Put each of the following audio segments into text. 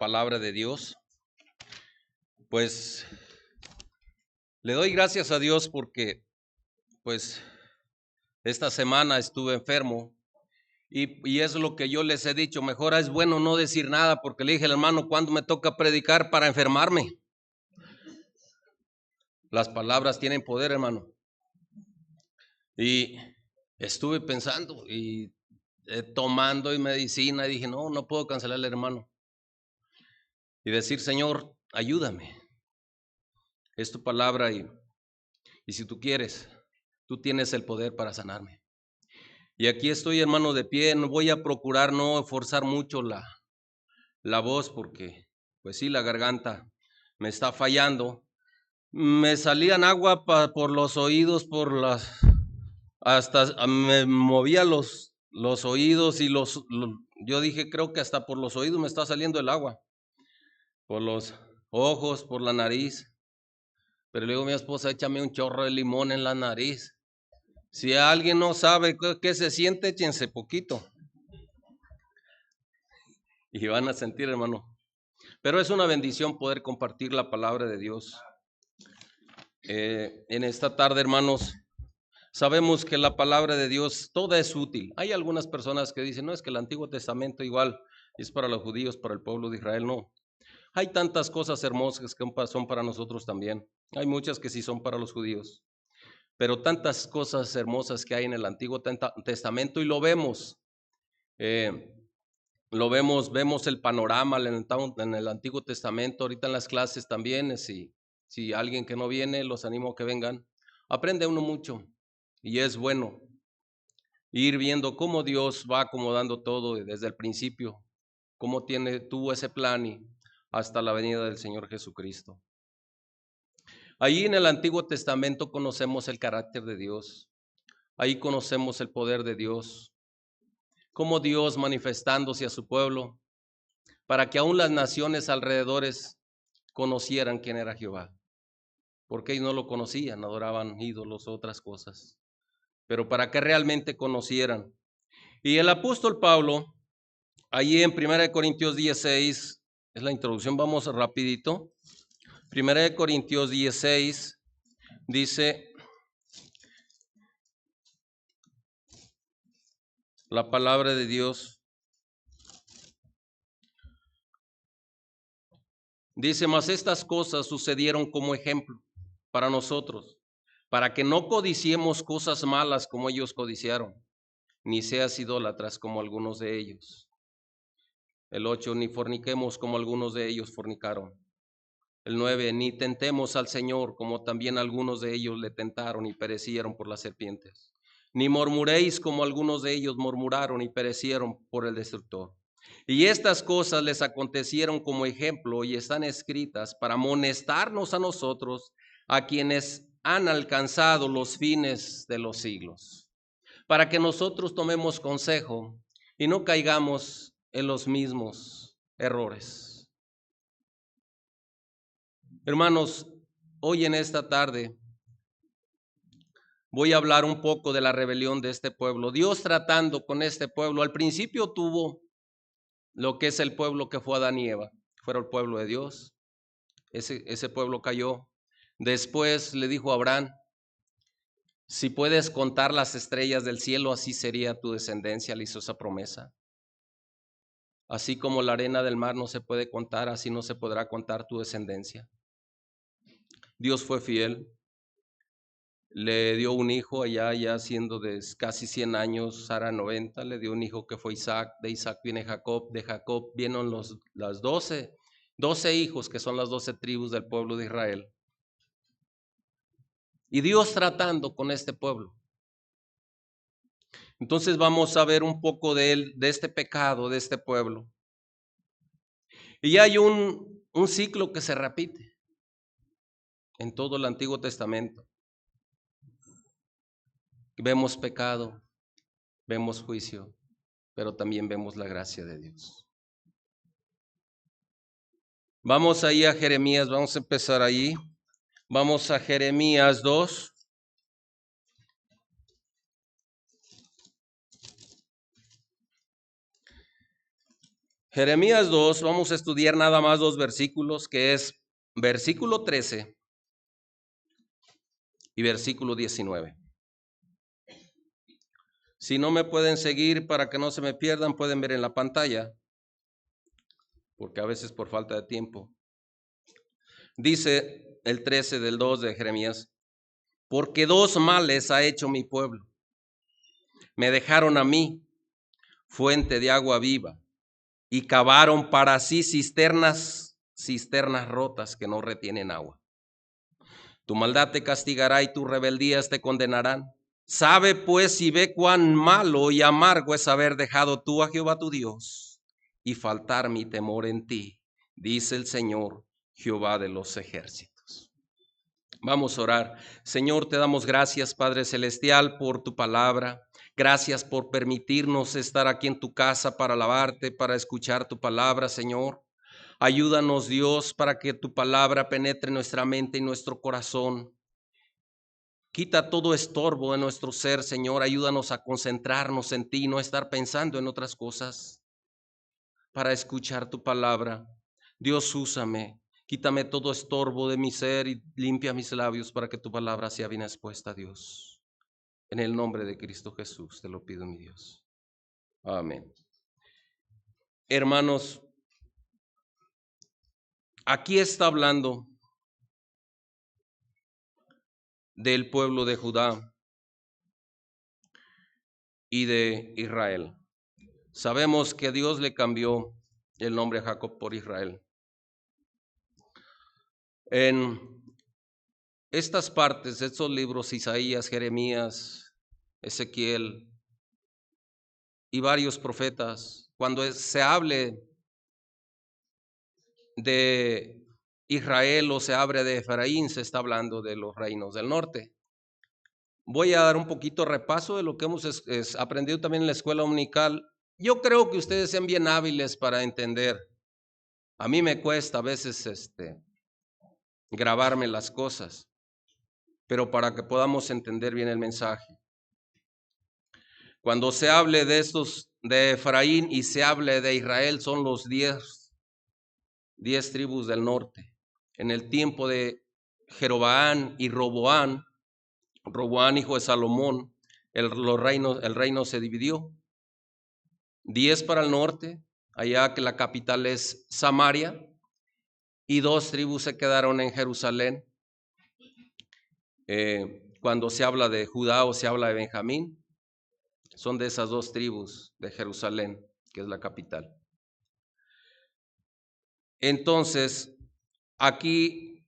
palabra de Dios. Pues le doy gracias a Dios porque pues esta semana estuve enfermo y es lo que yo les he dicho, mejor es bueno no decir nada, porque le dije al hermano, ¿cuándo me toca predicar para enfermarme? Las palabras tienen poder, hermano. Y estuve pensando y tomando medicina y dije, no puedo cancelarle, hermano. Y decir, Señor, ayúdame. Es tu palabra y si tú quieres, tú tienes el poder para sanarme. Y aquí estoy, hermano, de pie. No voy a procurar no forzar mucho la voz porque, pues sí, la garganta me está fallando. Me salían agua por los oídos, hasta me movía los oídos y yo dije, creo que hasta por los oídos me está saliendo el agua, por los ojos, por la nariz. Pero le digo a mi esposa, échame un chorro de limón en la nariz. Si alguien no sabe qué se siente, échense poquito. Y van a sentir, hermano. Pero es una bendición poder compartir la palabra de Dios. En esta tarde, hermanos, sabemos que la palabra de Dios toda es útil. Hay algunas personas que dicen, no, es que el Antiguo Testamento igual es para los judíos, para el pueblo de Israel. No. Hay tantas cosas hermosas que son para nosotros también. Hay muchas que sí son para los judíos. Pero tantas cosas hermosas que hay en el Antiguo Testamento y lo vemos. Vemos el panorama en el Antiguo Testamento, ahorita en las clases también. Si alguien que no viene, los animo a que vengan. Aprende uno mucho y es bueno ir viendo cómo Dios va acomodando todo desde el principio, cómo tuvo ese plan y hasta la venida del Señor Jesucristo. Ahí en el Antiguo Testamento conocemos el carácter de Dios, ahí conocemos el poder de Dios, cómo Dios manifestándose a su pueblo, para que aún las naciones alrededores conocieran quién era Jehová, porque ellos no lo conocían, adoraban ídolos, otras cosas, pero para que realmente conocieran. Y el apóstol Pablo, allí en 1 Corintios 16, es la introducción, vamos rapidito. 1 Corintios 16 dice la palabra de Dios. Dice, mas estas cosas sucedieron como ejemplo para nosotros, para que no codiciemos cosas malas como ellos codiciaron, ni seas idólatras como algunos de ellos. El 8, ni forniquemos como algunos de ellos fornicaron. El 9, ni tentemos al Señor como también algunos de ellos le tentaron y perecieron por las serpientes. Ni murmuréis como algunos de ellos murmuraron y perecieron por el destructor. Y estas cosas les acontecieron como ejemplo y están escritas para amonestarnos a nosotros, a quienes han alcanzado los fines de los siglos, para que nosotros tomemos consejo y no caigamos en los mismos errores. Hermanos, hoy en esta tarde voy a hablar un poco de la rebelión de este pueblo. Dios tratando con este pueblo, al principio tuvo lo que es el pueblo que fue Adán y Eva, fueron el pueblo de Dios. Ese pueblo cayó. Después le dijo a Abraham, si puedes contar las estrellas del cielo, así sería tu descendencia. Le hizo esa promesa. Así como la arena del mar no se puede contar, así no se podrá contar tu descendencia. Dios fue fiel. Le dio un hijo allá ya siendo de casi 100 años, Sara 90, le dio un hijo que fue Isaac, de Isaac viene Jacob, de Jacob vienen las 12 hijos que son las 12 tribus del pueblo de Israel. Y Dios tratando con este pueblo. Entonces vamos a ver un poco de este pecado de este pueblo. Y hay un ciclo que se repite en todo el Antiguo Testamento. Vemos pecado, vemos juicio, pero también vemos la gracia de Dios. Vamos ahí a Jeremías, vamos a empezar ahí. Vamos a Jeremías 2. Jeremías 2, vamos a estudiar nada más 2 versículos, que es versículo 13 y versículo 19. Si no me pueden seguir para que no se me pierdan, pueden ver en la pantalla, porque a veces por falta de tiempo. Dice el 13 del 2 de Jeremías: porque 2 males ha hecho mi pueblo. Me dejaron a mí, fuente de agua viva, y cavaron para sí cisternas rotas que no retienen agua. Tu maldad te castigará y tus rebeldías te condenarán. Sabe pues y ve cuán malo y amargo es haber dejado tú a Jehová tu Dios y faltar mi temor en ti, dice el Señor, Jehová de los ejércitos. Vamos a orar. Señor, te damos gracias, Padre Celestial, por tu palabra. Gracias por permitirnos estar aquí en tu casa para alabarte, para escuchar tu palabra, Señor. Ayúdanos, Dios, para que tu palabra penetre nuestra mente y nuestro corazón. Quita todo estorbo de nuestro ser, Señor. Ayúdanos a concentrarnos en ti y no estar pensando en otras cosas para escuchar tu palabra. Dios, úsame. Quítame todo estorbo de mi ser y limpia mis labios para que tu palabra sea bien expuesta, Dios. En el nombre de Cristo Jesús te lo pido, mi Dios. Amén. Hermanos, aquí está hablando del pueblo de Judá y de Israel. Sabemos que Dios le cambió el nombre a Jacob por Israel. En estas partes, estos libros, Isaías, Jeremías, Ezequiel y varios profetas, cuando se hable de Israel o se hable de Efraín, se está hablando de los reinos del norte. Voy a dar un poquito repaso de lo que hemos aprendido también en la escuela dominical. Yo creo que ustedes sean bien hábiles para entender. A mí me cuesta a veces grabarme las cosas, pero para que podamos entender bien el mensaje. Cuando se hable de estos, de Efraín, y se hable de Israel, son los 10 tribus del norte. En el tiempo de Jeroboam y Roboam, hijo de Salomón, el reino se dividió. 10 para el norte, allá que la capital es Samaria, y 2 tribus se quedaron en Jerusalén. Cuando se habla de Judá o se habla de Benjamín, son de esas 2 tribus de Jerusalén, que es la capital. Entonces, aquí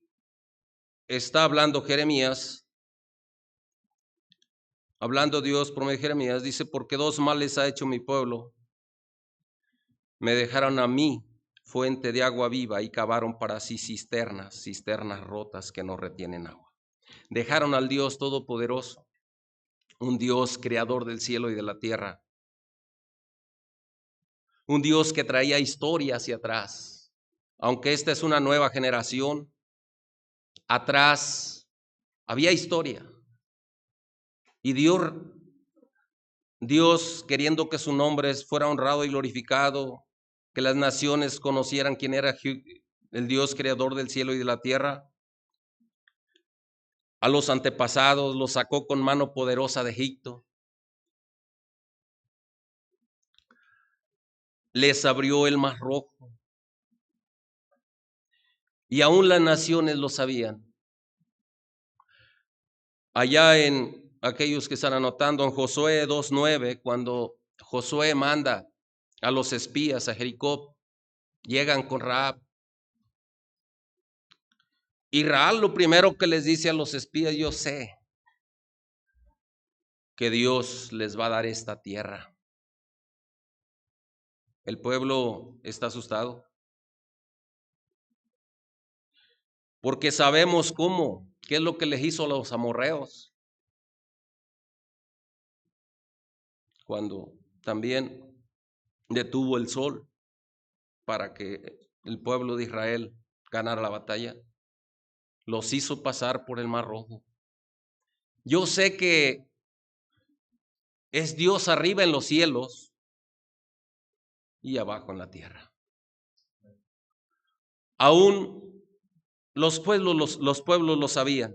está hablando Jeremías, hablando Dios por medio de Jeremías, dice: porque 2 males ha hecho mi pueblo. Me dejaron a mí, fuente de agua viva, y cavaron para sí cisternas rotas que no retienen agua. Dejaron al Dios Todopoderoso, un Dios creador del cielo y de la tierra, un Dios que traía historia hacia atrás. Aunque esta es una nueva generación, atrás había historia. Y Dios, queriendo que su nombre fuera honrado y glorificado, que las naciones conocieran quién era el Dios creador del cielo y de la tierra, a los antepasados los sacó con mano poderosa de Egipto. Les abrió el mar rojo. Y aún las naciones lo sabían. Allá en aquellos que están anotando, en Josué 2:9, cuando Josué manda a los espías a Jericó, llegan con Rahab. Y Rahab lo primero que les dice a los espías: yo sé que Dios les va a dar esta tierra. El pueblo está asustado, porque sabemos qué es lo que les hizo a los amorreos, cuando también detuvo el sol para que el pueblo de Israel ganara la batalla. Los hizo pasar por el Mar Rojo. Yo sé que es Dios arriba en los cielos y abajo en la tierra. Aún los pueblos lo sabían.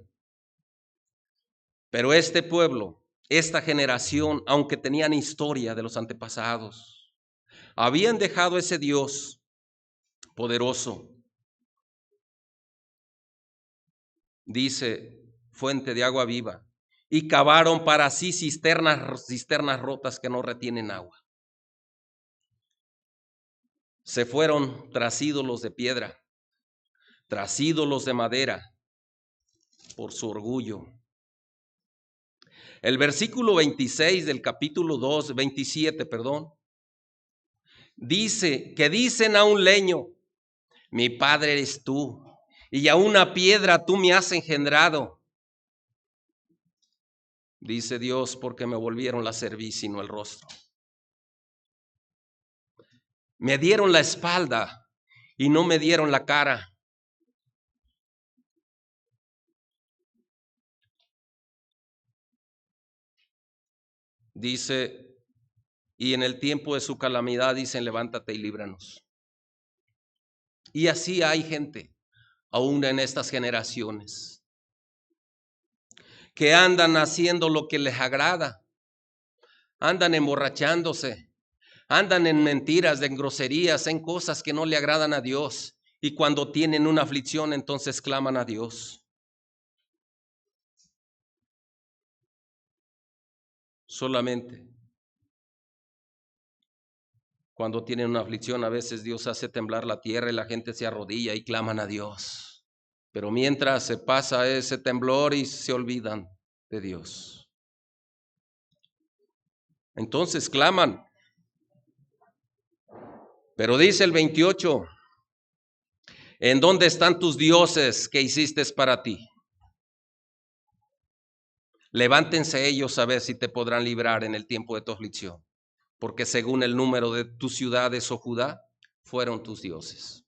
Pero este pueblo, esta generación, aunque tenían historia de los antepasados, habían dejado ese Dios poderoso. Dice, fuente de agua viva, y cavaron para sí cisternas rotas que no retienen agua. Se fueron tras ídolos de piedra, tras ídolos de madera, por su orgullo. El versículo 26 del capítulo 27, dice que dicen a un leño, mi padre eres tú, y a una piedra tú me has engendrado. Dice Dios, porque me volvieron la cerviz y no el rostro. Me dieron la espalda y no me dieron la cara. Dice, y en el tiempo de su calamidad dicen, levántate y líbranos. Y así hay gente, aún en estas generaciones, que andan haciendo lo que les agrada, andan emborrachándose, andan en mentiras, en groserías, en cosas que no le agradan a Dios. Y cuando tienen una aflicción, entonces claman a Dios. Solamente cuando tienen una aflicción, a veces Dios hace temblar la tierra y la gente se arrodilla y claman a Dios. Pero mientras se pasa ese temblor y se olvidan de Dios. Entonces claman. Pero dice el 28, ¿en dónde están tus dioses que hiciste para ti? Levántense ellos a ver si te podrán librar en el tiempo de tu aflicción. Porque según el número de tus ciudades, oh Judá, fueron tus dioses.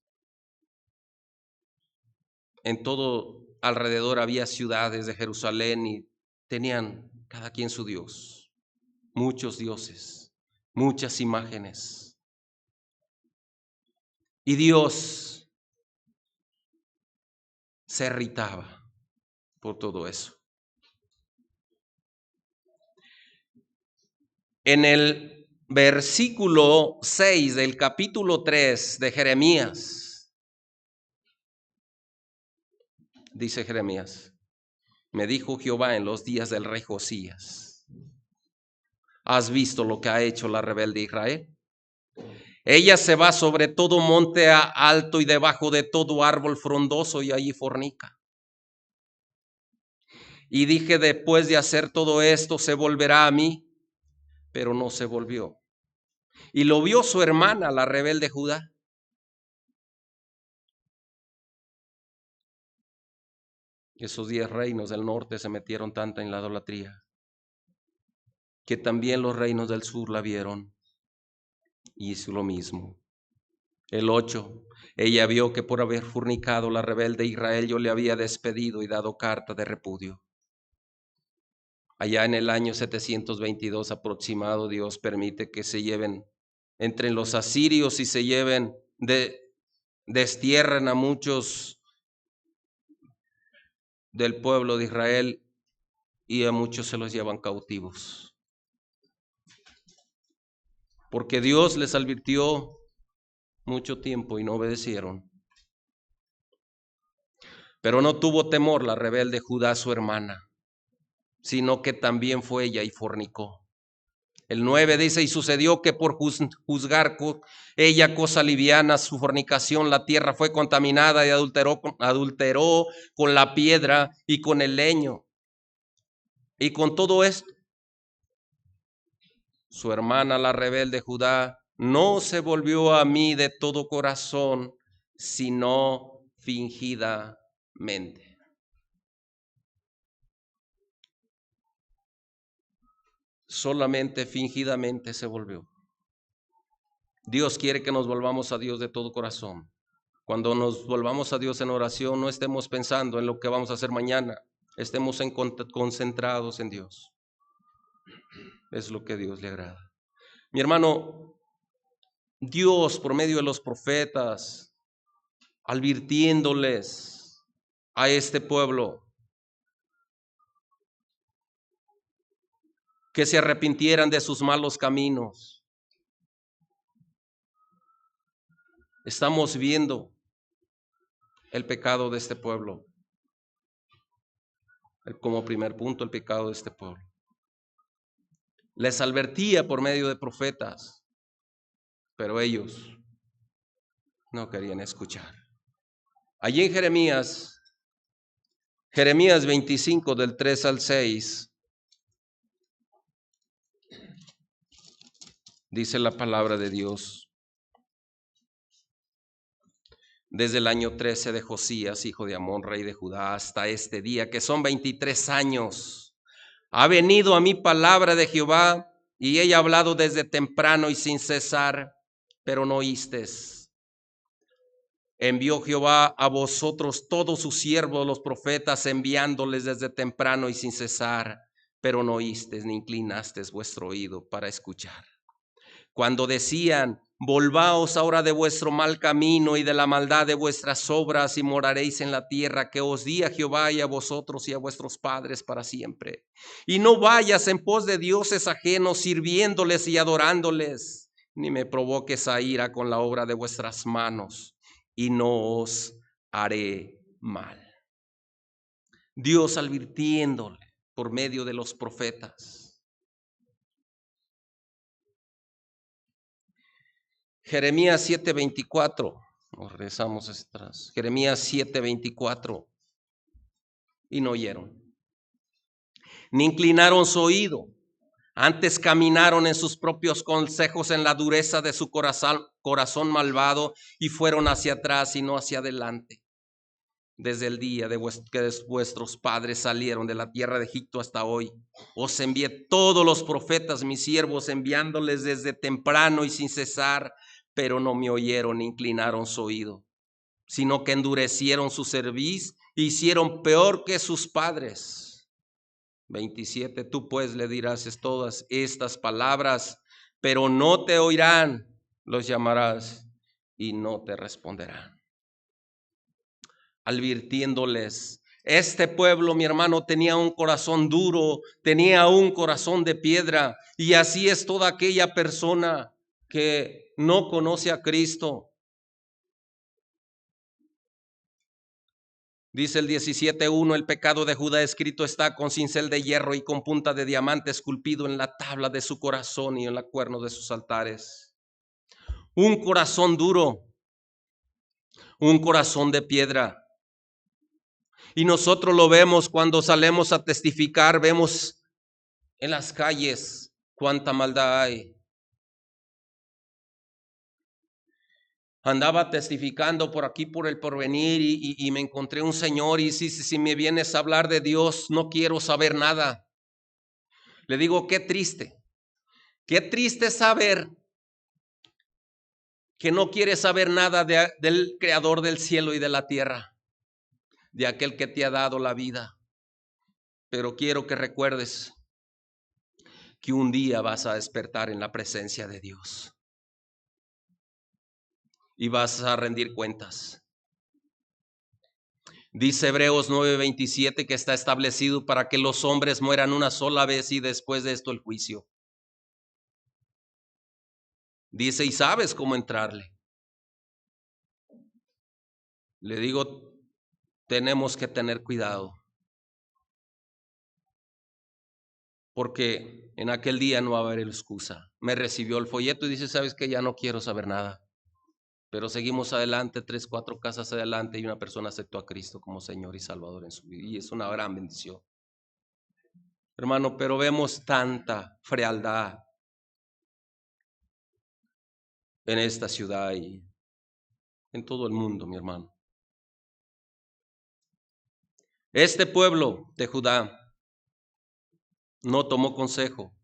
En todo alrededor había ciudades de Jerusalén y tenían cada quien su Dios. Muchos dioses, muchas imágenes. Y Dios se irritaba por todo eso. En el versículo 6 del capítulo 3 de Jeremías, dice Jeremías, me dijo Jehová en los días del rey Josías, ¿has visto lo que ha hecho la rebelde Israel? Ella se va sobre todo monte alto y debajo de todo árbol frondoso y allí fornica. Y dije, después de hacer todo esto, se volverá a mí, pero no se volvió. Y lo vio su hermana, la rebelde Judá. Esos 10 reinos del norte se metieron tanto en la idolatría, que también los reinos del sur la vieron y hizo lo mismo. El 8, ella vio que por haber fornicado la rebelde Israel, yo le había despedido y dado carta de repudio. Allá en el año 722 aproximado, Dios permite que se lleven entre los asirios y se lleven, destierren a muchos del pueblo de Israel y a muchos se los llevan cautivos. Porque Dios les advirtió mucho tiempo y no obedecieron. Pero no tuvo temor la rebelde Judá, su hermana, sino que también fue ella y fornicó. El 9 dice, y sucedió que por juzgar ella cosa liviana, su fornicación, la tierra fue contaminada y adulteró con la piedra y con el leño. Y con todo esto, su hermana la rebelde Judá no se volvió a mí de todo corazón, sino fingidamente. Solamente fingidamente se volvió. Dios quiere que nos volvamos a Dios de todo corazón. Cuando nos volvamos a Dios en oración, no estemos pensando en lo que vamos a hacer mañana, estemos concentrados en Dios. Es lo que a Dios le agrada. Mi hermano, Dios por medio de los profetas advirtiéndoles a este pueblo que se arrepintieran de sus malos caminos. Estamos viendo el pecado de este pueblo. Como primer punto, el pecado de este pueblo. Les advertía por medio de profetas, pero ellos no querían escuchar. Allí en Jeremías 25 del 3 al 6, dice la palabra de Dios. Desde el año 13 de Josías, hijo de Amón, rey de Judá, hasta este día, que son 23 años, ha venido a mí palabra de Jehová, y ella ha hablado desde temprano y sin cesar, pero no oísteis. Envió Jehová a vosotros todos sus siervos, los profetas, enviándoles desde temprano y sin cesar, pero no oísteis ni inclinasteis vuestro oído para escuchar. Cuando decían, volvaos ahora de vuestro mal camino y de la maldad de vuestras obras, y moraréis en la tierra que os di a Jehová y a vosotros y a vuestros padres para siempre. Y no vayas en pos de dioses ajenos, sirviéndoles y adorándoles, ni me provoques a ira con la obra de vuestras manos, y no os haré mal. Dios advirtiéndole por medio de los profetas. Jeremías 7:24, nos regresamos atrás. Jeremías 7:24, y no oyeron, ni inclinaron su oído, antes caminaron en sus propios consejos, en la dureza de su corazón malvado, y fueron hacia atrás y no hacia adelante. Desde el día que vuestros padres salieron de la tierra de Egipto hasta hoy, os envié todos los profetas, mis siervos, enviándoles desde temprano y sin cesar, pero no me oyeron ni inclinaron su oído, sino que endurecieron su cerviz e hicieron peor que sus padres. 27, tú pues le dirás todas estas palabras, pero no te oirán, los llamarás y no te responderán. Advirtiéndoles, este pueblo, mi hermano, tenía un corazón duro, tenía un corazón de piedra, y así es toda aquella persona que no conoce a Cristo. Dice el 17:1, el pecado de Judá escrito está con cincel de hierro y con punta de diamante esculpido en la tabla de su corazón y en la cuerno de sus altares. Un corazón duro, un corazón de piedra. Y nosotros lo vemos cuando salemos a testificar, vemos en las calles cuánta maldad hay. Andaba testificando por aquí, por el Porvenir, y me encontré un señor, y si me vienes a hablar de Dios, no quiero saber nada. Le digo, qué triste saber que no quieres saber nada del creador del cielo y de la tierra, de aquel que te ha dado la vida. Pero quiero que recuerdes que un día vas a despertar en la presencia de Dios y vas a rendir cuentas. Dice Hebreos 9:27 que está establecido para que los hombres mueran una sola vez y después de esto el juicio. Dice, y sabes cómo entrarle. Le digo, tenemos que tener cuidado, porque en aquel día no va a haber excusa. Me recibió el folleto y dice, ¿sabes qué? Ya no quiero saber nada. Pero seguimos adelante, 3, 4 casas adelante, y una persona aceptó a Cristo como Señor y Salvador en su vida. Y es una gran bendición. Hermano, pero vemos tanta frialdad en esta ciudad y en todo el mundo, mi hermano. Este pueblo de Judá no tomó consejo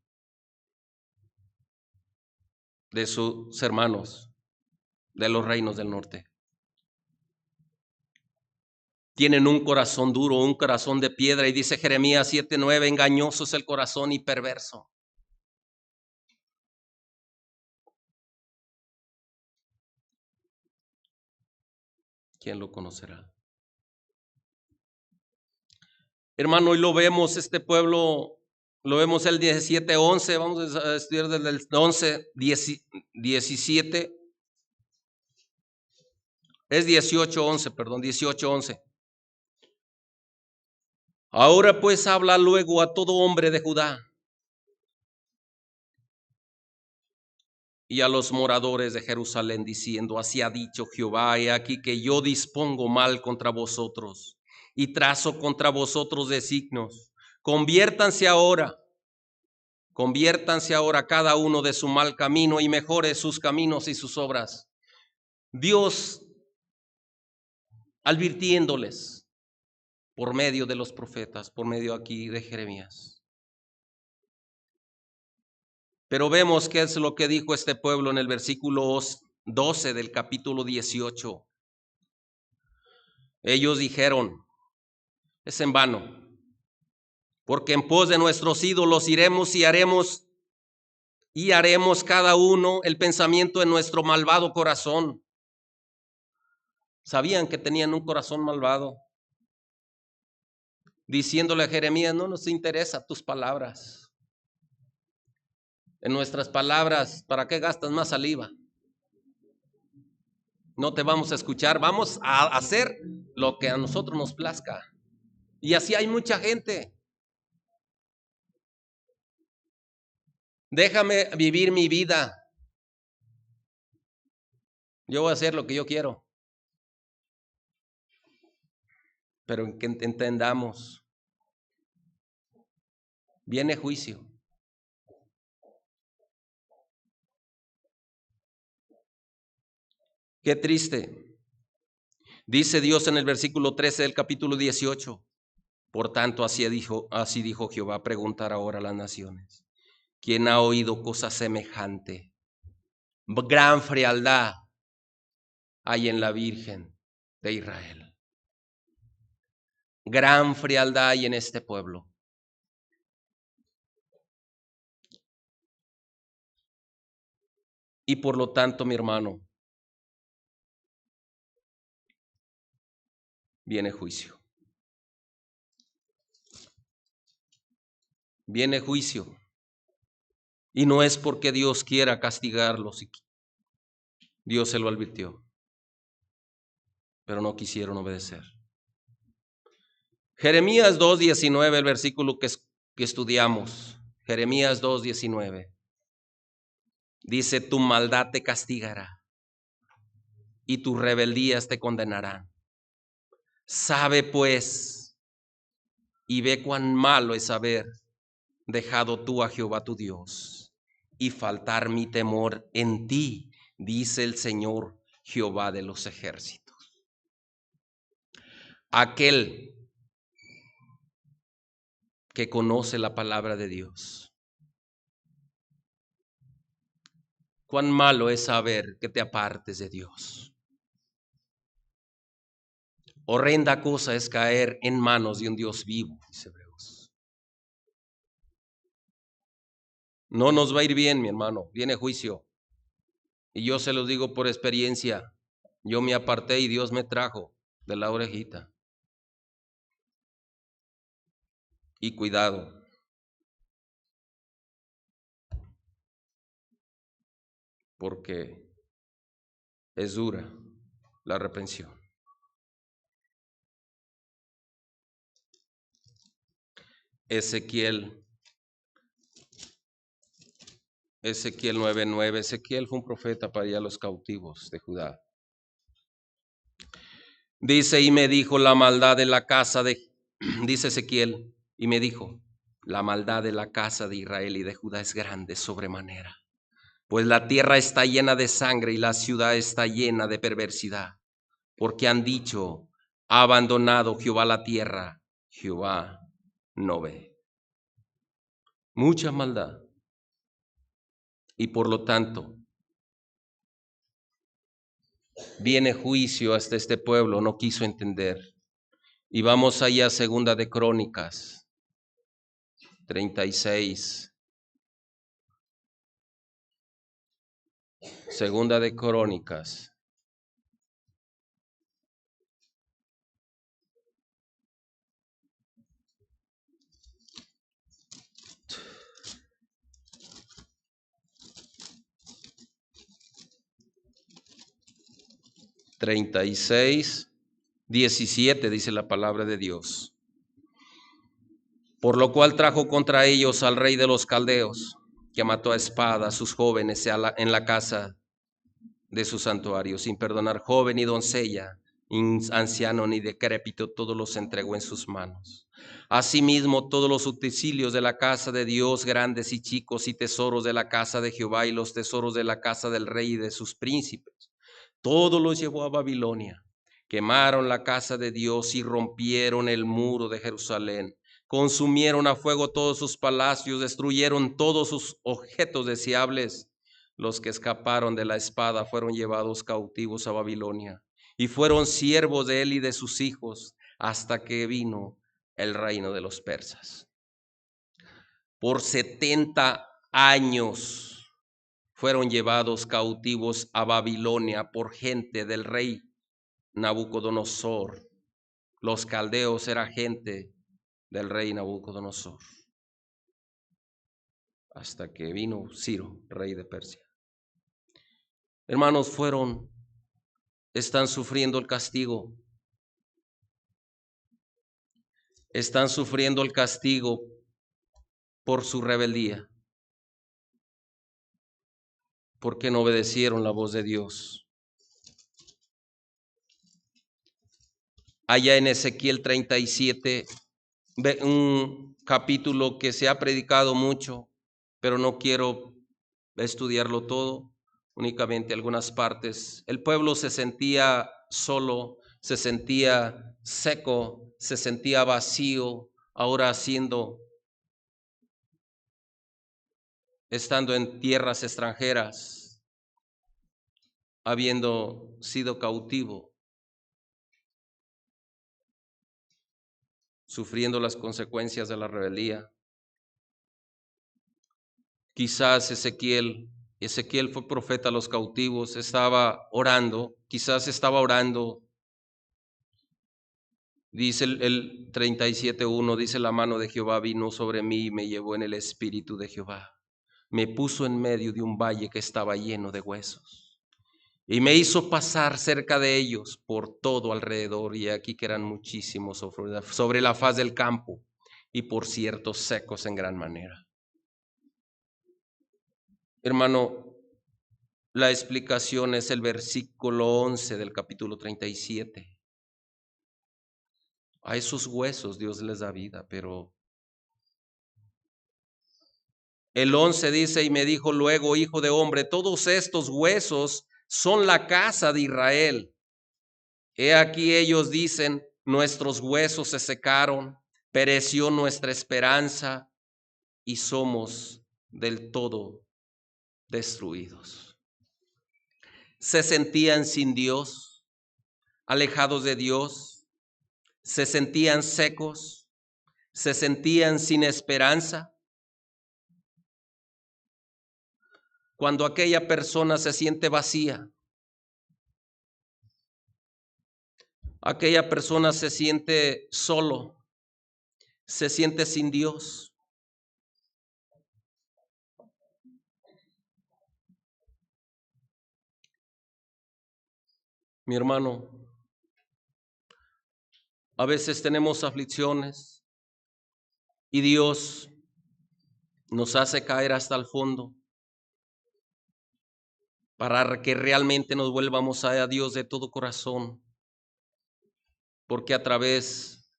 de sus hermanos de los reinos del norte. Tienen un corazón duro, un corazón de piedra, y dice Jeremías 7:9, engañoso es el corazón y perverso. ¿quién lo conocerá? Hermano, hoy lo vemos, este pueblo, lo vemos el 17:11, vamos a estudiar desde el 11, 17, es 18:11, perdón, 18:11. Ahora pues habla luego a todo hombre de Judá y a los moradores de Jerusalén, diciendo: así ha dicho Jehová, he aquí que yo dispongo mal contra vosotros y trazo contra vosotros designios. Conviértanse ahora cada uno de su mal camino y mejore sus caminos y sus obras. Dios advirtiéndoles por medio de los profetas, por medio aquí de Jeremías. Pero vemos qué es lo que dijo este pueblo en el versículo 12 del capítulo 18. Ellos dijeron: es en vano, porque en pos de nuestros ídolos iremos y haremos cada uno el pensamiento en nuestro malvado corazón. Sabían que tenían un corazón malvado, diciéndole a Jeremías: no nos interesa tus palabras. En nuestras palabras, ¿para qué gastas más saliva? No te vamos a escuchar, vamos a hacer lo que a nosotros nos plazca. Y así hay mucha gente. Déjame vivir mi vida. Yo voy a hacer lo que yo quiero. Pero que entendamos, viene juicio. Qué triste. Dice Dios en el versículo 13 del capítulo 18. Por tanto, así dijo Jehová: preguntar ahora a las naciones, ¿quién ha oído cosa semejante? Gran frialdad hay en la Virgen de Israel. Gran frialdad hay en este pueblo. Y por lo tanto, mi hermano, viene juicio. Viene juicio. Y no es porque Dios quiera castigarlos. Dios se lo advirtió, pero no quisieron obedecer. Jeremías 2:19, el versículo que estudiamos. Jeremías 2:19. Dice: tu maldad te castigará y tus rebeldías te condenarán. Sabe pues y ve cuán malo es haber dejado tú a Jehová tu Dios y faltar mi temor en ti, dice el Señor Jehová de los ejércitos. Aquel que conoce la palabra de Dios. Cuán malo es saber que te apartes de Dios. Horrenda cosa es caer en manos de un Dios vivo, dice Hebreos. No nos va a ir bien, mi hermano, viene juicio. Y yo se los digo por experiencia. Yo me aparté y Dios me trajo de la orejita. Y cuidado. Porque es dura la reprensión. Ezequiel 9:9. Ezequiel fue un profeta para ir a los cautivos de Judá. Dice: y me dijo la maldad de la casa de, dice Ezequiel, y me dijo: la maldad de la casa de Israel y de Judá es grande sobremanera, pues la tierra está llena de sangre y la ciudad está llena de perversidad, porque han dicho: ha abandonado Jehová la tierra, Jehová no ve. Mucha maldad. Y por lo tanto, viene juicio hasta este pueblo, no quiso entender. Y vamos allá a Segunda de Crónicas 36. Segunda de Crónicas 36, 17 dice la palabra de Dios. Por lo cual trajo contra ellos al rey de los caldeos, que mató a espada a sus jóvenes en la casa de su santuario, sin perdonar joven ni doncella, anciano ni decrépito, todos los entregó en sus manos. Asimismo, todos los utensilios de la casa de Dios, grandes y chicos, y tesoros de la casa de Jehová, y los tesoros de la casa del rey y de sus príncipes, todos los llevó a Babilonia. Quemaron la casa de Dios y rompieron el muro de Jerusalén. Consumieron a fuego todos sus palacios, destruyeron todos sus objetos deseables. Los que escaparon de la espada fueron llevados cautivos a Babilonia y fueron siervos de él y de sus hijos hasta que vino el reino de los persas. Por 70 años fueron llevados cautivos a Babilonia por gente del rey Nabucodonosor. Los caldeos era gente del rey Nabucodonosor, hasta que vino Ciro, rey de Persia. Hermanos, están sufriendo el castigo. Están sufriendo el castigo por su rebeldía, porque no obedecieron la voz de Dios. Allá en Ezequiel 37, un capítulo que se ha predicado mucho, pero no quiero estudiarlo todo, únicamente algunas partes. El pueblo se sentía solo, se sentía seco, se sentía vacío, ahora estando en tierras extranjeras, habiendo sido cautivo, sufriendo las consecuencias de la rebeldía. Quizás Ezequiel fue profeta a los cautivos, estaba orando, quizás estaba orando. Dice el 37:1, dice: la mano de Jehová vino sobre mí y me llevó en el espíritu de Jehová. Me puso en medio de un valle que estaba lleno de huesos y me hizo pasar cerca de ellos por todo alrededor, y aquí que eran muchísimos sobre la faz del campo, y por ciertos secos en gran manera. Hermano, la explicación es el versículo 11 del capítulo 37. A esos huesos Dios les da vida, pero el 11 dice: y me dijo luego, hijo de hombre, todos estos huesos son la casa de Israel. He aquí ellos dicen: nuestros huesos se secaron, pereció nuestra esperanza y somos del todo destruidos. Se sentían sin Dios, alejados de Dios, se sentían secos, se sentían sin esperanza. Cuando aquella persona se siente vacía, aquella persona se siente solo, se siente sin Dios. Mi hermano, a veces tenemos aflicciones y Dios nos hace caer hasta el fondo para que realmente nos vuelvamos a Dios de todo corazón, porque a través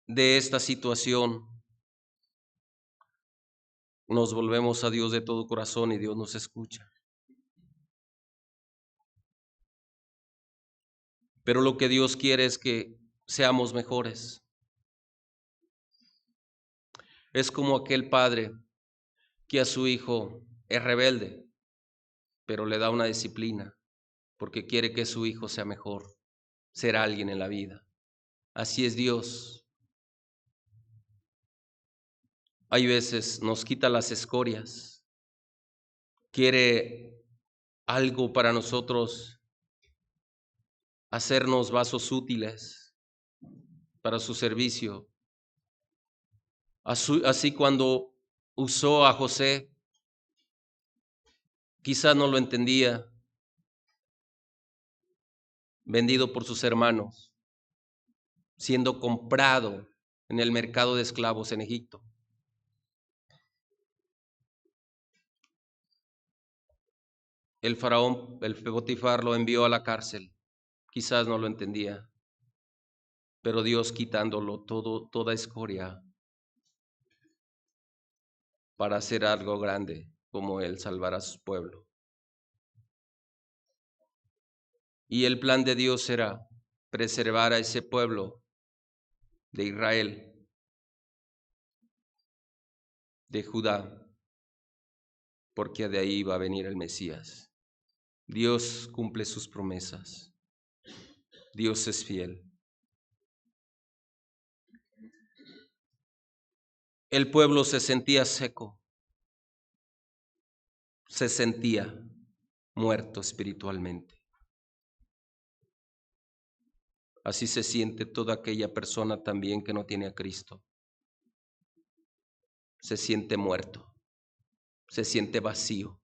de esta situación nos volvemos a Dios de todo corazón y Dios nos escucha. Pero lo que Dios quiere es que seamos mejores. Es como aquel padre que a su hijo es rebelde, pero le da una disciplina porque quiere que su hijo sea mejor, ser alguien en la vida. Así es Dios. Hay veces nos quita las escorias, quiere algo para nosotros, hacernos vasos útiles para su servicio. Así cuando usó a José, Quizás no lo entendía, vendido por sus hermanos, siendo comprado en el mercado de esclavos en Egipto. El faraón, el Potifar, lo envió a la cárcel. Quizás no lo entendía, pero Dios quitándolo toda escoria para hacer algo grande, como Él salvar a su pueblo. Y el plan de Dios era preservar a ese pueblo de Israel, de Judá, porque de ahí va a venir el Mesías. Dios cumple sus promesas. Dios es fiel. El pueblo se sentía seco, se sentía muerto espiritualmente. Así se siente toda aquella persona también que no tiene a Cristo. Se siente muerto, se siente vacío.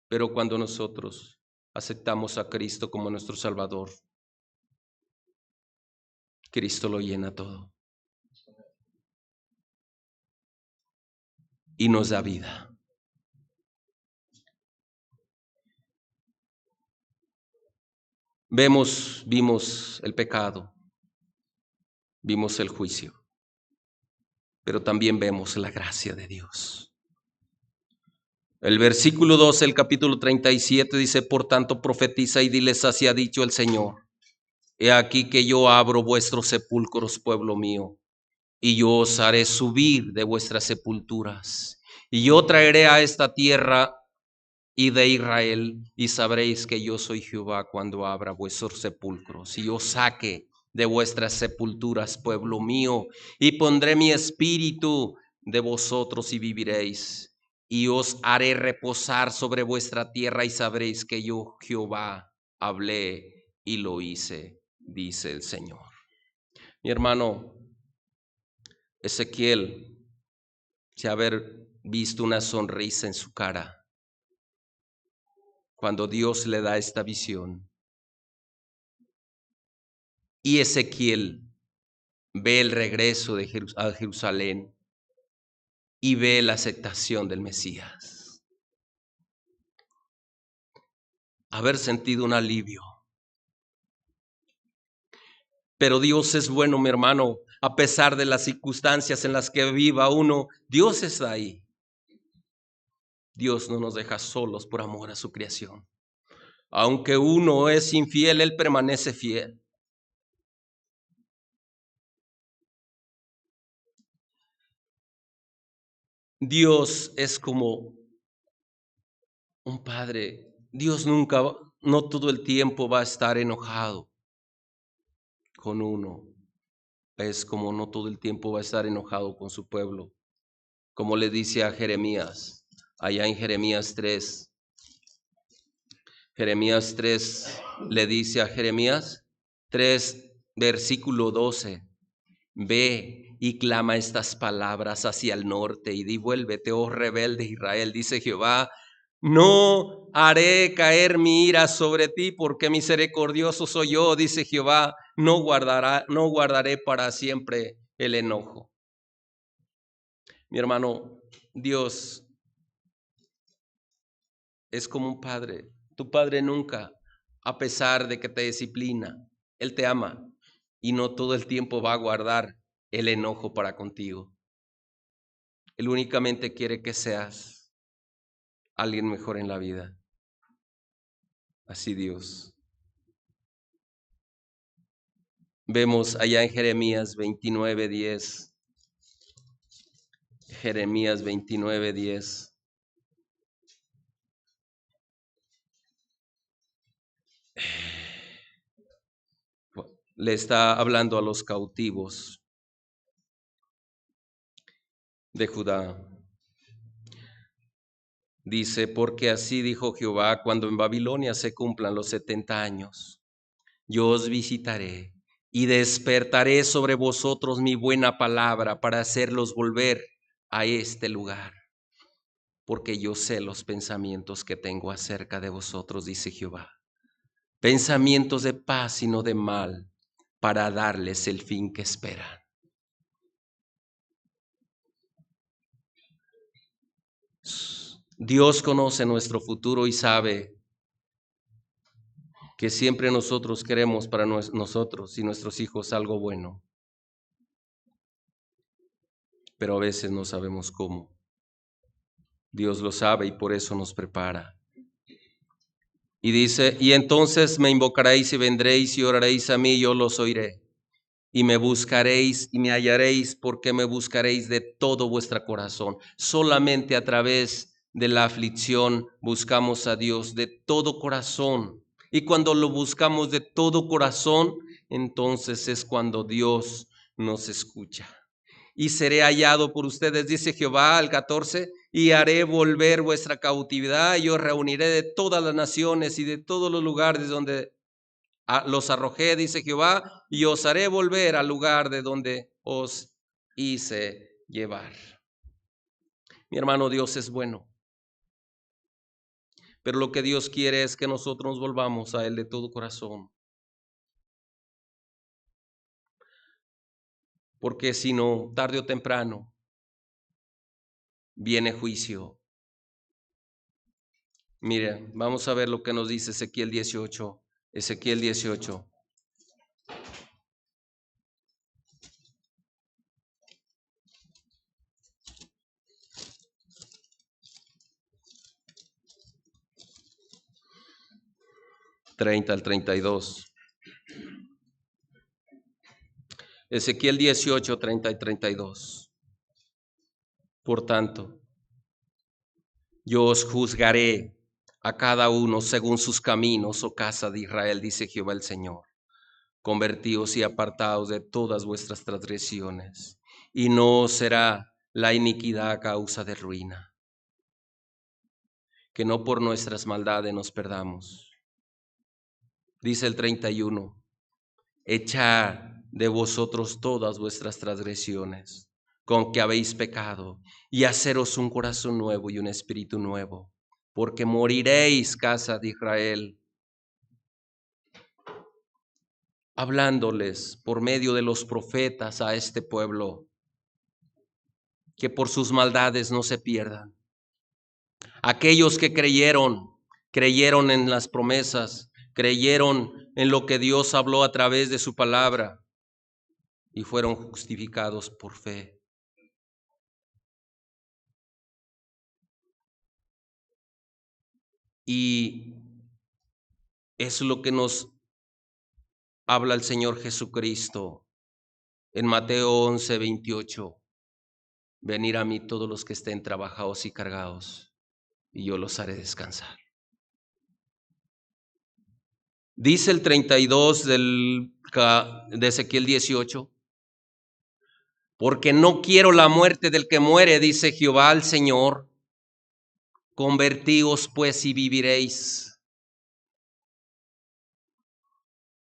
Pero cuando nosotros aceptamos a Cristo como nuestro Salvador, Cristo lo llena todo y nos da vida. Vimos el pecado, vimos el juicio, pero también vemos la gracia de Dios. El versículo 12, el capítulo 37 dice: por tanto profetiza y diles, así ha dicho el Señor, he aquí que yo abro vuestros sepulcros, pueblo mío, y yo os haré subir de vuestras sepulturas, y yo traeré a esta tierra y de Israel, y sabréis que yo soy Jehová cuando abra vuestros sepulcros, y os saque de vuestras sepulturas, pueblo mío, y pondré mi espíritu de vosotros y viviréis, y os haré reposar sobre vuestra tierra, y sabréis que yo Jehová hablé y lo hice, dice el Señor. Mi hermano Ezequiel, se haber visto una sonrisa en su cara cuando Dios le da esta visión. Y Ezequiel ve el regreso de a Jerusalén y ve la aceptación del Mesías. Haber sentido un alivio. Pero Dios es bueno, mi hermano, a pesar de las circunstancias en las que viva uno, Dios está ahí. Dios no nos deja solos por amor a su creación. Aunque uno es infiel, Él permanece fiel. Dios es como un padre. Dios nunca, no todo el tiempo va a estar enojado con uno. Es como no todo el tiempo va a estar enojado con su pueblo. Como le dice a Jeremías, allá en Jeremías 3. Jeremías 3 le dice a Jeremías 3, versículo 12. Ve y clama estas palabras hacia el norte y di: vuélvete, oh rebelde Israel, dice Jehová, no haré caer mi ira sobre ti, porque misericordioso soy yo, dice Jehová, no guardaré para siempre el enojo. Mi hermano, Dios es como un padre. Tu padre nunca, a pesar de que te disciplina, Él te ama y no todo el tiempo va a guardar el enojo para contigo. Él únicamente quiere que seas alguien mejor en la vida. Así Dios. Vemos allá en Jeremías 29:10. Jeremías 29:10. Le está hablando a los cautivos de Judá. Dice: porque así dijo Jehová, cuando en Babilonia se cumplan los 70 años, yo os visitaré y despertaré sobre vosotros mi buena palabra para hacerlos volver a este lugar. porque yo sé los pensamientos que tengo acerca de vosotros, dice Jehová. Pensamientos de paz y no de mal, para darles el fin que esperan. Dios conoce nuestro futuro y sabe que siempre nosotros queremos para nosotros y nuestros hijos algo bueno, pero a veces no sabemos cómo. Dios lo sabe y por eso nos prepara. Y dice, y entonces me invocaréis y vendréis y oraréis a mí, y yo los oiré. Y me buscaréis y me hallaréis, porque me buscaréis de todo vuestro corazón. Solamente a través de la aflicción buscamos a Dios de todo corazón. Y cuando lo buscamos de todo corazón, entonces es cuando Dios nos escucha. Y seré hallado por ustedes, dice Jehová, al 14, y haré volver vuestra cautividad, y os reuniré de todas las naciones y de todos los lugares donde los arrojé, dice Jehová, y os haré volver al lugar de donde os hice llevar. Mi hermano, Dios es bueno, pero lo que Dios quiere es que nosotros nos volvamos a Él de todo corazón. Porque si no, tarde o temprano, viene juicio. Mire, vamos a ver lo que nos dice Ezequiel 18. Ezequiel 18. Al 32. Ezequiel 18, 30 y 32. Por tanto, yo os juzgaré a cada uno según sus caminos, oh casa de Israel, dice Jehová el Señor. Convertíos y apartaos de todas vuestras transgresiones, y no será la iniquidad a causa de ruina. Que no por nuestras maldades nos perdamos. Dice el 31, echad de vosotros todas vuestras transgresiones, con que habéis pecado, y haceros un corazón nuevo y un espíritu nuevo, porque moriréis, casa de Israel. Hablándoles por medio de los profetas a este pueblo, que por sus maldades no se pierdan. Aquellos que creyeron en las promesas, creyeron en lo que Dios habló a través de su palabra y fueron justificados por fe. Y es lo que nos habla el Señor Jesucristo en Mateo 11, 28. Venid a mí todos los que estén trabajados y cargados, y yo los haré descansar. Dice el 32 de Ezequiel 18, porque no quiero la muerte del que muere, dice Jehová el Señor. Convertíos pues y viviréis,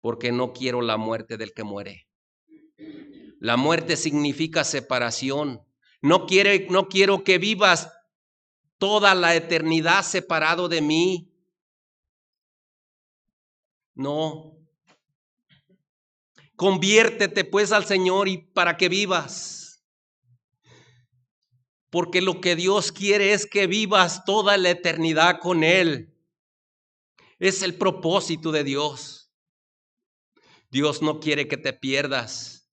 porque no quiero la muerte del que muere. La muerte significa separación. No quiero que vivas toda la eternidad separado de mí. No. Conviértete pues al Señor y para que vivas. Porque lo que Dios quiere es que vivas toda la eternidad con Él. Es el propósito de Dios. Dios no quiere que te pierdas,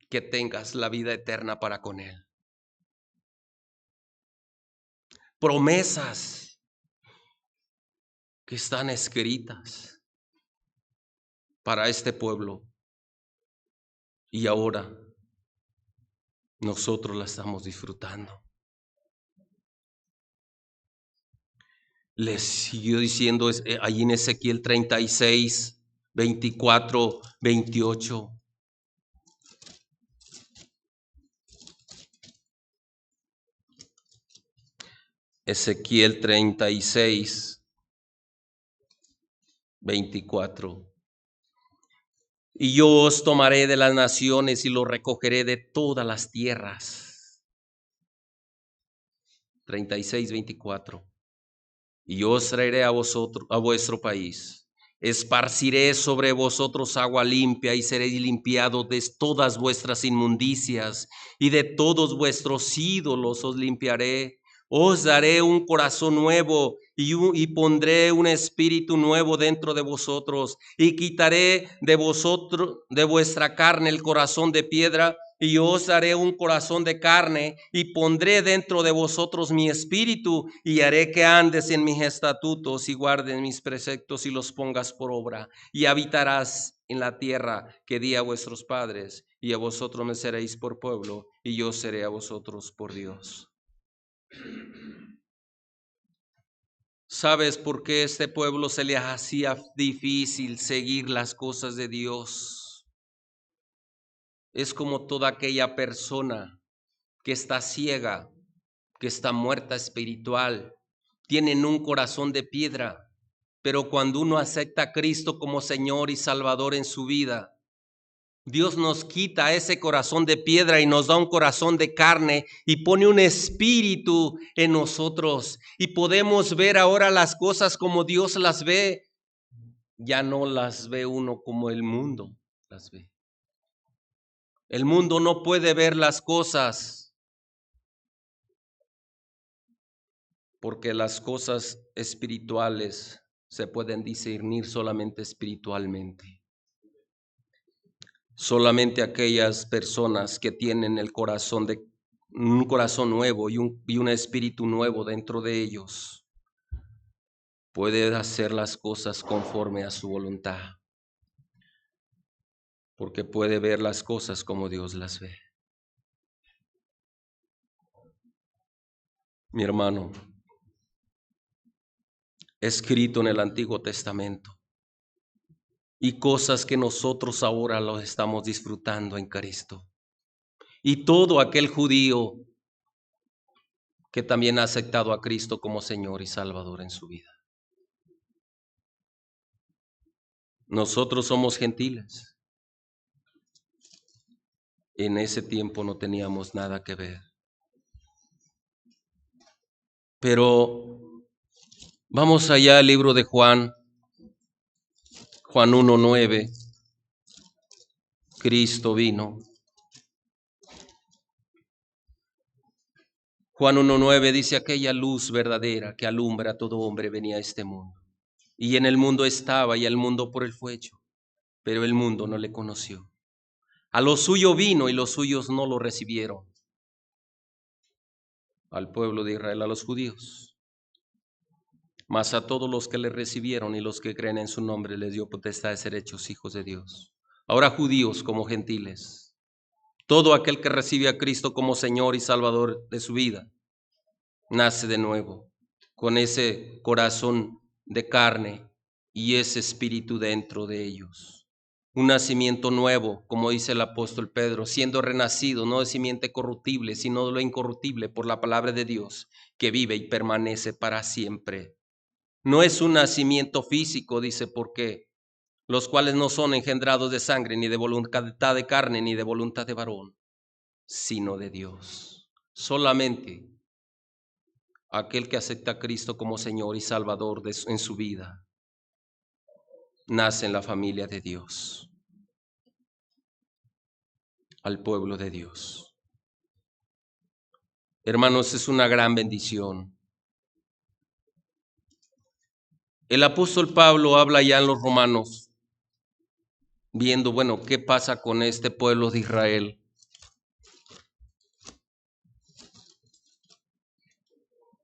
que tengas la vida eterna para con Él. Promesas que están escritas para este pueblo. Y ahora nosotros la estamos disfrutando. Les siguió diciendo allí en Ezequiel 36, 24, 28. Ezequiel 36, 24. Y yo os tomaré de las naciones y los recogeré de todas las tierras. 36, 24. Y yo os traeré a vosotros, a vuestro país. Esparciré sobre vosotros agua limpia y seréis limpiados de todas vuestras inmundicias y de todos vuestros ídolos os limpiaré. Os daré un corazón nuevo y pondré un espíritu nuevo dentro de vosotros y quitaré de vosotros, de vuestra carne, el corazón de piedra y os daré un corazón de carne y pondré dentro de vosotros mi espíritu y haré que andes en mis estatutos y guardes mis preceptos y los pongas por obra y habitarás en la tierra que di a vuestros padres y a vosotros me seréis por pueblo y yo seré a vosotros por Dios. ¿Sabes por qué este pueblo se le hacía difícil seguir las cosas de Dios? Es como toda aquella persona que está ciega, que está muerta espiritual, tienen un corazón de piedra, pero cuando uno acepta a Cristo como Señor y Salvador en su vida, Dios nos quita ese corazón de piedra y nos da un corazón de carne y pone un espíritu en nosotros y podemos ver ahora las cosas como Dios las ve. Ya no las ve uno como el mundo las ve. El mundo no puede ver las cosas porque las cosas espirituales se pueden discernir solamente espiritualmente. Solamente aquellas personas que tienen el corazón de un corazón nuevo y un espíritu nuevo dentro de ellos pueden hacer las cosas conforme a su voluntad, porque puede ver las cosas como Dios las ve. Mi hermano, escrito en el Antiguo Testamento y cosas que nosotros ahora los estamos disfrutando en Cristo. Y todo aquel judío que también ha aceptado a Cristo como Señor y Salvador en su vida. Nosotros somos gentiles. En ese tiempo no teníamos nada que ver. Pero vamos allá al libro de Juan 1:9. Cristo vino. Juan 1:9 dice: aquella luz verdadera que alumbra a todo hombre venía a este mundo. Y en el mundo estaba, y el mundo por él fue hecho, pero el mundo no le conoció. A lo suyo vino, y los suyos no lo recibieron. Al pueblo de Israel, a los judíos. Mas a todos los que le recibieron y los que creen en su nombre les dio potestad de ser hechos hijos de Dios. Ahora judíos como gentiles. Todo aquel que recibe a Cristo como Señor y Salvador de su vida, nace de nuevo, con ese corazón de carne y ese espíritu dentro de ellos. Un nacimiento nuevo, como dice el apóstol Pedro, siendo renacido, no de simiente corruptible, sino de lo incorruptible por la palabra de Dios, que vive y permanece para siempre. No es un nacimiento físico, dice, porque los cuales no son engendrados de sangre, ni de voluntad de carne, ni de voluntad de varón, sino de Dios. Solamente aquel que acepta a Cristo como Señor y Salvador en su vida, nace en la familia de Dios, al pueblo de Dios. Hermanos, es una gran bendición. El apóstol Pablo habla ya en los Romanos, viendo, bueno, qué pasa con este pueblo de Israel.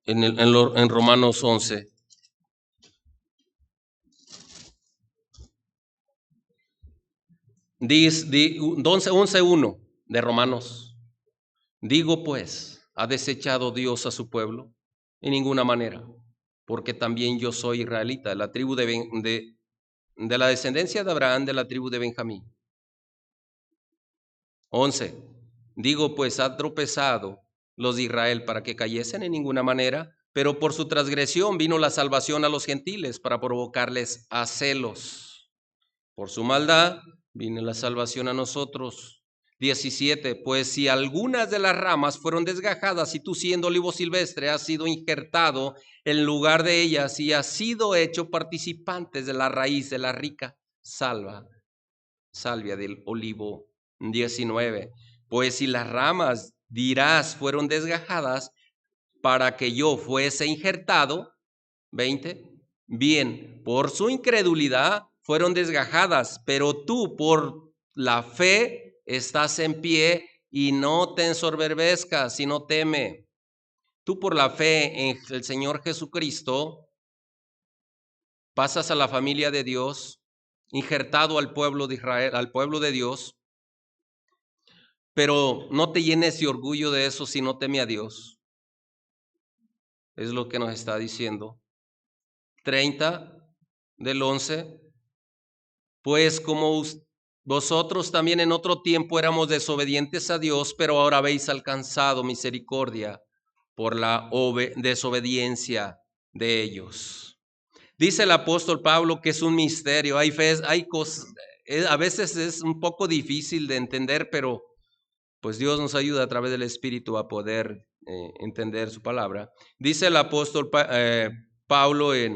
En Romanos 11. Dice 11:1 de Romanos. Digo pues, ¿ha desechado Dios a su pueblo? En ninguna manera, porque también yo soy israelita, de la tribu de la descendencia de Abraham, de la tribu de Benjamín. 11. Digo pues, ¿ha tropezado los de Israel para que cayesen? En ninguna manera, pero por su transgresión vino la salvación a los gentiles para provocarles a celos. Por su maldad vino la salvación a nosotros, 17, pues si algunas de las ramas fueron desgajadas y tú siendo olivo silvestre has sido injertado en lugar de ellas y has sido hecho participantes de la raíz de la rica salvia del olivo. 19, pues si las ramas dirás fueron desgajadas para que yo fuese injertado. 20, bien, por su incredulidad fueron desgajadas, pero tú por la fe estás en pie y no te ensoberbezcas, sino teme. Tú por la fe en el Señor Jesucristo pasas a la familia de Dios, injertado al pueblo de Israel, al pueblo de Dios, pero no te llenes de orgullo de eso, sino teme a Dios. Es lo que nos está diciendo. 30 del 11. Pues como vosotros también en otro tiempo éramos desobedientes a Dios, pero ahora habéis alcanzado misericordia por la desobediencia de ellos. Dice el apóstol Pablo que es un misterio. Hay cosas, a veces es un poco difícil de entender, pero pues Dios nos ayuda a través del Espíritu a poder entender su palabra. Dice el apóstol Pablo ahí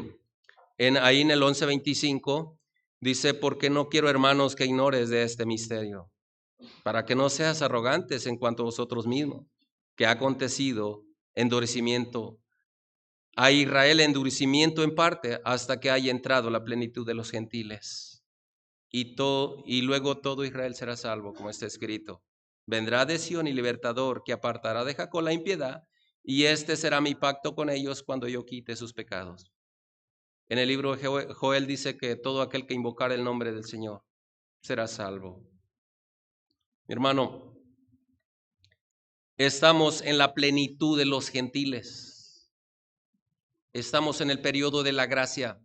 en el 11:25, dice, porque no quiero, hermanos, que ignores de este misterio, para que no seas arrogantes en cuanto a vosotros mismos, que ha acontecido endurecimiento a Israel, endurecimiento en parte, hasta que haya entrado la plenitud de los gentiles. Y luego todo Israel será salvo, como está escrito. Vendrá de Sión y libertador, que apartará de Jacob la impiedad, y este será mi pacto con ellos cuando yo quite sus pecados. En el libro de Joel dice que todo aquel que invocar el nombre del Señor será salvo. Mi hermano, estamos en la plenitud de los gentiles. Estamos en el periodo de la gracia.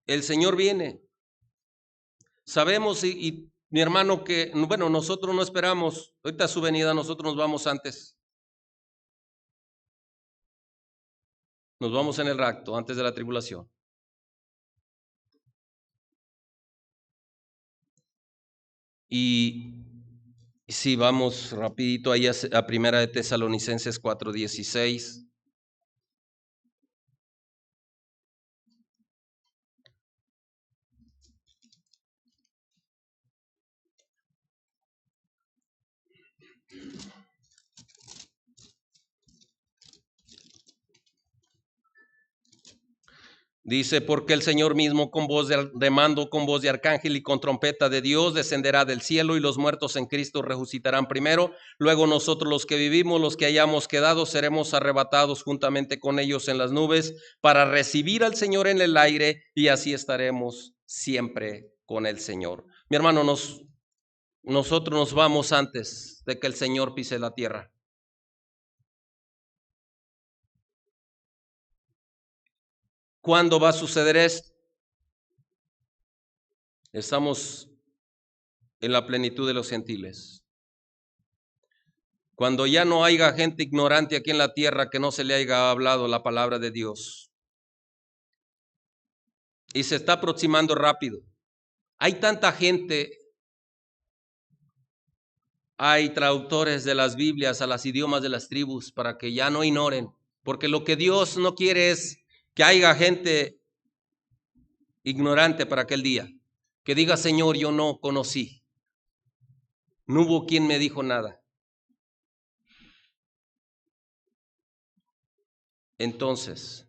El Señor viene. Sabemos, y mi hermano, que, bueno, nosotros no esperamos. Ahorita su venida, nosotros nos vamos antes. Nos vamos en el rapto, antes de la tribulación. Y si vamos rapidito ahí a Primera de Tesalonicenses 4:16. Dice, porque el Señor mismo con voz de mando, con voz de arcángel y con trompeta de Dios descenderá del cielo y los muertos en Cristo resucitarán primero. Luego nosotros los que vivimos, los que hayamos quedado, seremos arrebatados juntamente con ellos en las nubes para recibir al Señor en el aire y así estaremos siempre con el Señor. Mi hermano, nosotros nos vamos antes de que el Señor pise la tierra. ¿Cuándo va a suceder esto? Estamos en la plenitud de los gentiles. Cuando ya no haya gente ignorante aquí en la tierra que no se le haya hablado la palabra de Dios. Y se está aproximando rápido. Hay tanta gente, hay traductores de las Biblias a los idiomas de las tribus para que ya no ignoren. Porque lo que Dios no quiere es que haya gente ignorante para aquel día. Que diga, Señor, yo no conocí. No hubo quien me dijo nada. Entonces,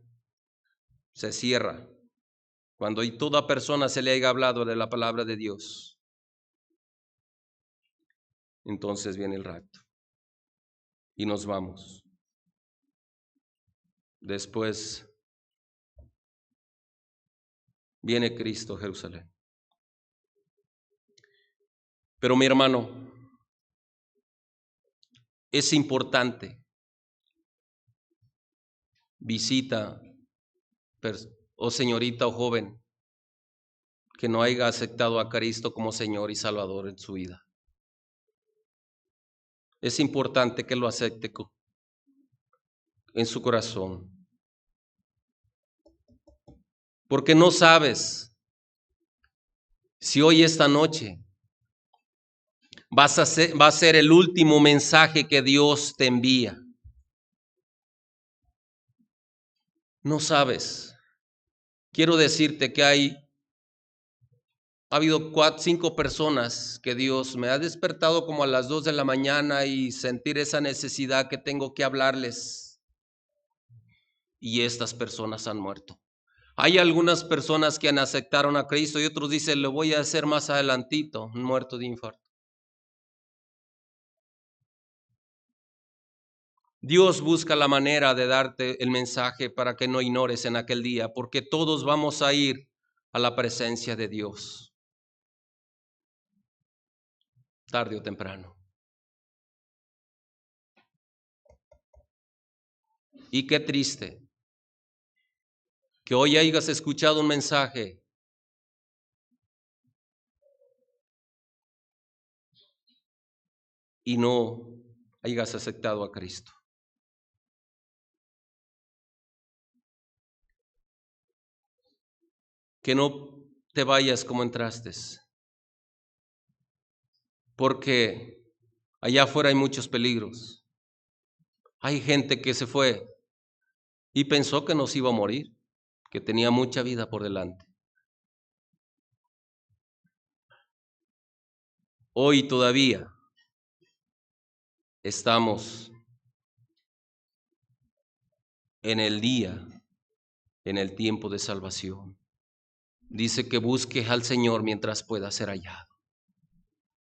se cierra. Cuando toda persona se le haya hablado de la palabra de Dios, entonces viene el rapto y nos vamos. Después viene Cristo, Jerusalén. Pero mi hermano, es importante, visita o señorita o joven, que no haya aceptado a Cristo como Señor y Salvador en su vida. Es importante que lo acepte en su corazón. Porque no sabes Si hoy, esta noche, va a ser el último mensaje que Dios te envía, no sabes. Quiero decirte que ha habido 5 personas que Dios me ha despertado como a las 2 de la mañana y sentir esa necesidad que tengo que hablarles. Y estas personas han muerto. Hay algunas personas que han aceptaron a Cristo y otros dicen, lo voy a hacer más adelantito, muerto de infarto. Dios busca la manera de darte el mensaje para que no ignores en aquel día, porque todos vamos a ir a la presencia de Dios, tarde o temprano. Y qué triste que hoy hayas escuchado un mensaje y no hayas aceptado a Cristo. Que no te vayas como entraste, porque allá afuera hay muchos peligros. Hay gente que se fue y pensó que no se iba a morir, que tenía mucha vida por delante. Hoy todavía estamos en el día, en el tiempo de salvación. Dice que busques al Señor mientras pueda ser hallado.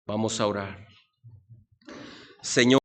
Vamos a orar. Señor.